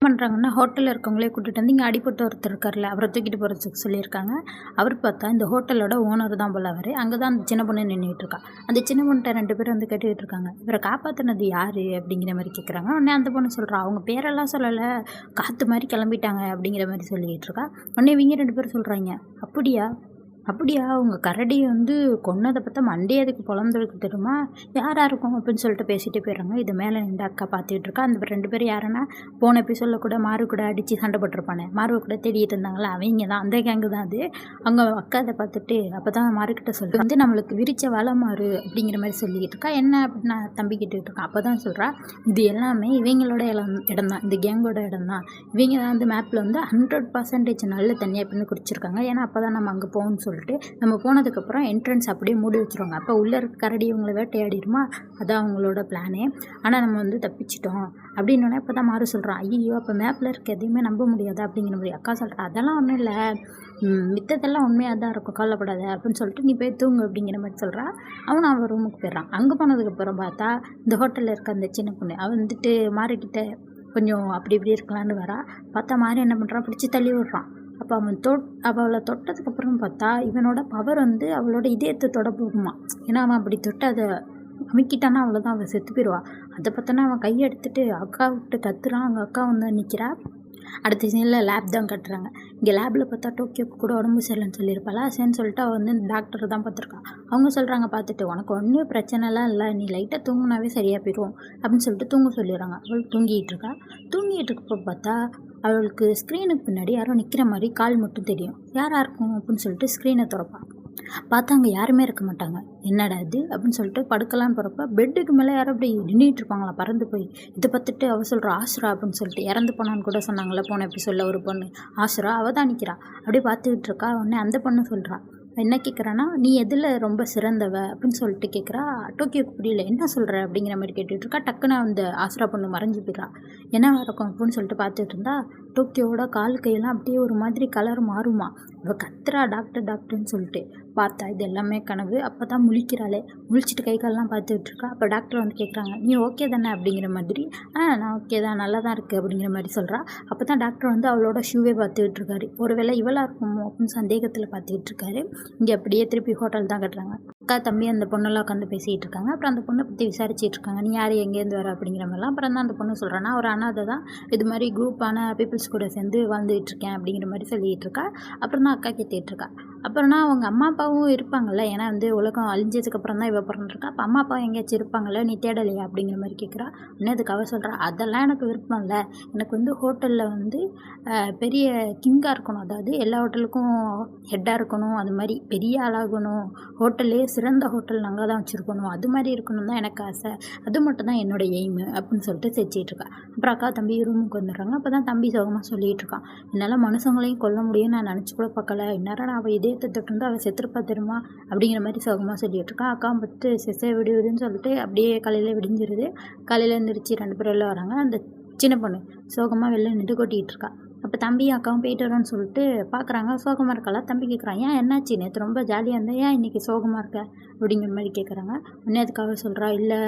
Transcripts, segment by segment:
பண்ணுறாங்கன்னா, ஹோட்டல்ல இருக்கவங்களே கூட்டிட்டு வந்து இங்க அடிபட்டு ஒருத்தர் இருக்கார்ல, அவர தூக்கிட்டு போறதுக்கு சொல்லியிருக்காங்க. அவரு பார்த்தா இந்த ஹோட்டலோட ஓனர் தான் போல அவரு. அங்க தான் அந்த சின்ன பொண்ணு நின்னுட்டு இருக்கா. அந்த சின்ன பொண்ணுட்ட 2 பேரும் வந்து கேட்டுக்கிட்டு இருக்காங்க. "இவர காப்பாத்துனது யாரு?" அப்படிங்கிற மாரி கேட்குறாங்க. உடனே அந்த பொண்ணு சொல்றா, "அவங்க பேரெல்லாம் சொல்லல. காத்து மாரி கிளம்பிட்டாங்க." அப்படிங்கிற மாரி சொல்லிக்கிட்டு இருக்கா. உடனே இவங்க 2 பேரும் சொல்றாய்ங்க, "அப்படியா? அப்படியா? உங்க கரடிய வந்து கொன்னத பார்த்தா மண்டையே அதுக்கு பொளந்திருக்கு தெரியுமா? யாரா இருக்கும்?" அப்படின்னு சொல்லிட்டு பேசிட்டே போயிடுறாங்க. இது மேல நின்று அக்கா பார்த்துக்கிட்டு இருக்கா. அந்த 2 பேரும் யாருன்னா, போன எபிசோட்ல கூட மாரு கூட அடிச்சு சண்டை போட்டிருப்பானே, மாருவ கூட தேடிட்டு இருந்தாங்கல்ல, அவைங்க தான். அந்த கேங்கு தான் அது. அவங்க அக்கா இத பார்த்துட்டு அப்பதான் மாருகிட்ட சொல்றா, வந்து நம்மளுக்கு விரிச்ச வலை மாரு அப்படிங்கிற மாரி சொல்லிக்கிட்டு இருக்கா. என்ன அப்படின்னு நான் தம்பி கேட்டுக்கிட்டு இருக்கான். அப்பதான் சொல்றா, இது எல்லாமே இவைங்களோட இடம் தான். இந்த கேங்கோட இடம் தான். இவைங்க தான் வந்து மேப்ல வந்து 100% நல்ல தண்ணியா எப்படின்னு குறிச்சிருக்காங்க. ஏன்னா அப்பதான் நம்ம அங்க போவோம்னு சொல்லிட்டு, நம்ம போனதுக்கப்புறம் என்ட்ரன்ஸ் அப்படியே மூடி வச்சுருவாங்க. அப்போ உள்ள இருக்க கரடி இவங்கள வேட்டையாடிடுமா, அதான் அவங்களோட பிளானே. ஆனால் நம்ம வந்து தப்பிச்சிட்டோம் அப்படின்னோடனே இப்போ தான் மாறு சொல்கிறான், ஐயோ அப்போ மேப்பில் இருக்க எதையுமே நம்ப முடியாது அப்படிங்கிற மாதிரி. அக்கா சொல்கிறா, அதெல்லாம் ஒன்றும் இல்லை, மித்ததெல்லாம் உண்மையாக தான் இருக்கும், கவலைப்படாத அப்படின்னு சொல்லிட்டு நீ போய் தூங்கு அப்படிங்கிற மாதிரி சொல்கிறா. அவன் ரூமுக்கு போயிடுறான். அங்கே போனதுக்கப்புறம் பார்த்தா இந்த ஹோட்டலில் இருக்க அந்த சின்ன பொண்ணு அவள் வந்துட்டு மாறிக்கிட்ட கொஞ்சம் அப்படி இப்படி இருக்கலான்னு வரா. பார்த்தா மாறி என்ன பண்ணுறான், பிடிச்சி தள்ளி விடுறான். அப்போ அவளை தொட்டதுக்கப்புறம் பார்த்தா இவனோட பவர் வந்து அவளோட இதயத்தை தொட போகுமா. ஏன்னா அவன் அப்படி தொட்டு அதை அமுக்கிட்டானா அவ்வளோதான், அவள் செத்து போயிடுவா. அதை பார்த்தோன்னா அவன் கையை எடுத்துட்டு அக்கா விட்டு கத்துறான். அவங்க அக்கா வந்து நிற்கிறா. அடுத்த சீனில் லேப் தான் கட்டுறாங்க. இங்கே லேபில் பார்த்தா டோக்கியோக்கு கூட உடம்பு சரியில்லைன்னு சொல்லியிருப்பாளா. சரின்னு சொல்லிட்டு அவள் வந்து டாக்டர் தான் பார்த்துருக்கா. அவங்க சொல்கிறாங்க பார்த்துட்டு, உனக்கு ஒன்றும் பிரச்சனைலாம் இல்லை, நீ லைட்டாக தூங்குனாவே சரியாக போயிடும் அப்படின்னு சொல்லிட்டு தூங்க சொல்லிடுறாங்க. அவள் தூங்கிட்டு இருக்கா. தூங்கிட்டு இருக்கப்போ பார்த்தா அவளுக்கு ஸ்க்ரீனுக்கு பின்னாடி யாரோ நிற்கிற மாதிரி கால் மட்டும் தெரியும். யாராக இருக்கும் அப்படின்னு சொல்லிட்டு ஸ்க்ரீனை திறப்பான். பார்த்தா அங்கே யாருமே இருக்க மாட்டாங்க. என்னடா இது அப்படின்னு சொல்லிட்டு படுக்கலான்னு போகிறப்ப பெட்டுக்கு மேலே யாரும் அப்படி நின்றுட்டு இருப்பாங்களா பறந்து போய். இதை பார்த்துட்டு அவள் சொல்கிறா, ஆசுரா அப்படின்னு சொல்லிட்டு இறந்து போனான்னு கூட சொன்னாங்களே போன எபிசோடில் ஒரு பொண்ணு, ஆசுரா. அவள் தான் நிற்கிறா. அப்படியே பார்த்துக்கிட்டு இருக்கா. உடனே அந்த பொண்ணு சொல்கிறா, என்ன கேட்குறான்னா, நீ எதில் ரொம்ப சிறந்தவ அப்படின்னு சொல்லிட்டு கேட்குறா. டோக்கியோக்கு புரியல, என்ன சொல்கிற அப்படிங்கிற மாதிரி கேட்டுட்ருக்கா. டக்குன்னு அந்த ஆசுரா பொண்ணு மறைஞ்சு போயிடுறா. என்ன இருக்கும் அப்படின்னு சொல்லிட்டு பார்த்துட்டு இருந்தா டோக்கியோவோட கால் கையெல்லாம் அப்படியே ஒரு மாதிரி கலர் மாறுமா. அவள் கத்துறா, டாக்டர் டாக்டர்னு சொல்லிட்டு. பார்த்தா இது எல்லாமே கனவு. அப்போ தான் முழிக்கிறாளே. முழிச்சிட்டு கை காலெலாம் பார்த்துட்டு இருக்கா. அப்போ டாக்டர் வந்து கேட்குறாங்க, நீ ஓகே தானே அப்படிங்கிற மாதிரி. நான் ஓகே தான், நல்லா தான் இருக்குது அப்படிங்கிற மாதிரி சொல்கிறா. அப்போ தான் டாக்டர் வந்து அவளோட ஷூவே பார்த்துக்கிட்டு இருக்காரு. ஒருவேளை இவளாக இருக்குமோ அப்படின்னு சந்தேகத்தில் பார்த்துக்கிட்டு இருக்காரு. இங்கே அப்படியே திருப்பி ஹோட்டல் தான் கட்டுறாங்க. அக்கா தம்பி அந்த பொண்ணெல்லாம் உட்காந்து பேசிகிட்டு இருக்காங்க. அப்புறம் அந்த பொண்ணை பற்றி விசாரிச்சுட்டு இருக்காங்க, நீ யார், எங்கேருந்து வர அப்படிங்கிற மாதிரிலாம். அப்புறம் தான் அந்த பொண்ணு சொல்கிறான்னா, ஒரு அனாதை தான், இது மாதிரி குரூப்பான பீப்புள்ஸ் கூட சேர்ந்து வாழ்ந்துகிட்டு இருக்கேன் அப்படிங்கிற மாதிரி சொல்லிகிட்டு இருக்கா. அப்புறம் தான் அக்கா கேட்டுட்டு இருக்கா. அப்புறம்னா அவங்க அம்மா அப்பாவும் இருப்பாங்கள்ல, ஏன்னா வந்து உலகம் அழிஞ்சதுக்கப்புறம் தான் இவ பிறந்திருக்கா. அப்போ அம்மா அப்பா எங்கேயாச்சும் இருப்பாங்கள்ல, நீ தேடலையா அப்படிங்கிற மாதிரி கேட்குறா. உடனே அதுக்கு அவ சொல்கிறா, அதெல்லாம் எனக்கு விருப்பம் இல்லை, எனக்கு வந்து ஹோட்டலில் வந்து பெரிய கிங்காக இருக்கணும், அதாவது எல்லா ஹோட்டலுக்கும் ஹெட்டாக இருக்கணும், அது மாதிரி பெரிய ஆளாகணும், ஹோட்டல்லே சிறந்த ஹோட்டல் நாங்கள் தான் வச்சுருக்கணும், அது மாதிரி இருக்கணும் தான் எனக்கு ஆசை, அது மட்டும் தான் என்னோடய எய்மு அப்படின்னு சொல்லிட்டு சிரிச்சிட்டு இருக்கா. அப்புறம் அக்கா தம்பி ரூமுக்கு வந்துடுறாங்க. அப்போ தான் தம்பி சோகமாக சொல்லிகிட்டு இருக்கான், என்னால் மனுஷங்களையும் கொல்ல முடியும்னு நான் நினச்சி கூட பார்க்கல, இந்நேரம் நான் அவள் இதயத்தை தொட்டு அவள் செத்துருப்பா தெரியுமா அப்படிங்கிற மாதிரி சோகமாக சொல்லிகிட்டு இருக்கான். அக்கா பார்த்து செசை விடுவிடுன்னு சொல்லிட்டு அப்படியே காலையில் விடிஞ்சிருது. காலையில் எழுந்திரிச்சு 2 பேரும் வெளில வராங்க. அந்த சின்ன பொண்ணு சோகமாக வெளில நின்று கொட்டிகிட்டு இருக்கா. அப்போ தம்பியும் அக்காவும் போயிட்டு வரோன்னு சொல்லிட்டு பார்க்குறாங்க. சோகமாக இருக்காளா. தம்பி கேட்குறான், ஏன் என்னாச்சு, நேற்று ரொம்ப ஜாலியாக இருந்தேன், ஏன் இன்றைக்கி சோகமாக இருக்க அப்படிங்கிற மாதிரி கேட்குறாங்க. உடனே அதுக்காக சொல்கிறா, இல்லை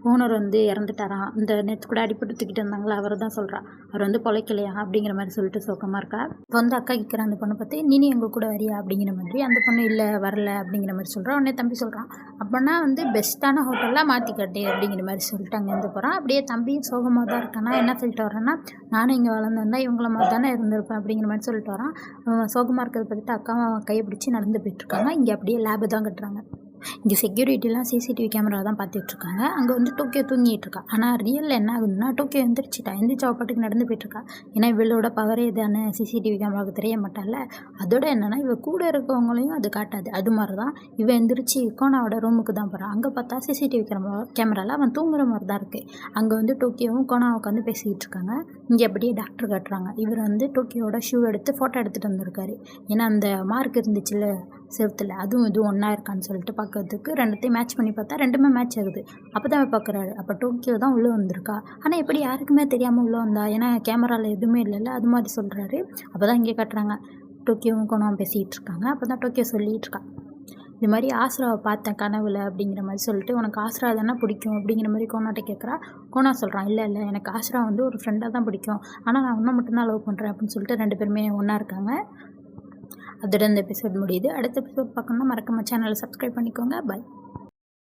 ஓனர் வந்து இறந்துட்டாராம், இந்த நேற்று கூட அடிப்பட்டு தூக்கிட்டு இருந்தாங்களா அவரை தான் சொல்கிறா, அவர் வந்து பொழைக்கலையா அப்படிங்கிற மாதிரி சொல்லிட்டு சோகமாக இருக்கா. இப்போ வந்து அக்கா கேட்குற அந்த பொண்ணை பார்த்து, நீ எங்கள் கூட வரியா அப்படிங்கிற மாதிரி. அந்த பொண்ணு இல்லை வரல அப்படிங்கிற மாதிரி சொல்கிறான். உடனே தம்பி சொல்கிறான், அப்படின்னா வந்து பெஸ்ட்டான ஹோட்டலாக மாற்றி கட்டு அப்படிங்கிற மாதிரி சொல்லிட்டு அங்கேருந்து போகிறான். அப்படியே தம்பியும் சோகமாக தான் இருக்கானா. என்ன சொல்லிட்டு வரேன்னா, நானும் இங்கே வளர்ந்துருந்தா இவங்கள மாதிரி தானே இருந்திருப்பேன் அப்படிங்கிற மாதிரி சொல்லிட்டு வரான். சோகமாக இருக்கிறத பார்த்துட்டு அக்காவும் அவன் கையை பிடிச்சி நடந்து போயிட்டுருக்காங்க. இங்கே அப்படியே லேபு தான் கட்டுறாங்க. இங்கே செக்யூரிட்டிலாம் சிசிடிவி கேமரா தான் பார்த்துட்ருக்காங்க. அங்கே வந்து டோக்கியோ தூங்கிட்டு இருக்கா. ஆனால் ரியலில் என்ன ஆகுதுன்னா, டோக்கியோ எந்திரிச்சு அவள் பாட்டுக்கு நடந்து போயிட்டுருக்கா. ஏன்னா இவளோட பவரே தானே, சிசிடிவி கேமராவுக்கு தெரிய மாட்டால. அதோட என்னென்னா இவ கூட இருக்கவங்களையும் அது காட்டாது. அது மாதிரி தான் இவ எந்திரிச்சு கோனாவோட ரூமுக்கு தான் போகிறான். அங்கே பார்த்தா சிசிடிவி கேமராவில் அவன் தூங்குற மாதிரி தான் இருக்குது. அங்கே வந்து டோக்கியோவும் கோனாவை உட்காந்து பேசிக்கிட்டு இருக்காங்க. இங்கே அப்படியே டாக்டர் காட்டுறாங்க. இவர் வந்து டோக்கியோட ஷூ எடுத்து ஃபோட்டோ எடுத்துகிட்டு வந்திருக்காரு. ஏன்னா அந்த மார்க் இருந்துச்சுல்ல செவத்தில், அதுவும் இதுவும் ஒன்றா இருக்கான்னு சொல்லிட்டு பார்க்கறதுக்கு 2த்தையும் மேட்ச் பண்ணி பார்த்தா 2மே மேட்ச் ஆகுது. அப்போ தான் பார்க்குறாரு. அப்போ டோக்கியோ தான் உள்ளே வந்திருக்கா. ஆனால் எப்படி யாருக்குமே தெரியாமல் உள்ளே வந்தா, ஏன்னா கேமராவில் எதுவுமே இல்லைல்ல, அது மாதிரி சொல்கிறாரு. அப்போ தான் இங்கே காட்டுறாங்க, டோக்கியோவும் கோனாவும் பேசிகிட்டு இருக்காங்க. அப்போ தான் டோக்கியோ சொல்லிகிட்டு இருக்கா, இது மாதிரி ஆஸ்ராவை பார்த்தேன் கனவுல அப்படிங்கிற மாதிரி சொல்லிட்டு, உனக்கு ஆஸ்ரா தானே பிடிக்கும் அப்படிங்கிற மாதிரி கோனாட்ட கேட்குறா. கோனா சொல்கிறான், இல்லை இல்லை எனக்கு ஆஸ்ரா வந்து ஒரு ஃப்ரெண்டாக தான் பிடிக்கும், ஆனால் நான் உன்னை மட்டும்தான் லவ் பண்ணுறேன் அப்படின்னு சொல்லிட்டு 2 பேருமே ஒன்றா இருக்காங்க. அதோட இந்த எபிசோட் முடியுது. அடுத்த எபிசோட் பார்க்கணுன்னா மறக்காம சேனலை சப்ஸ்கிரைப் பண்ணிக்கோங்க. பாய்.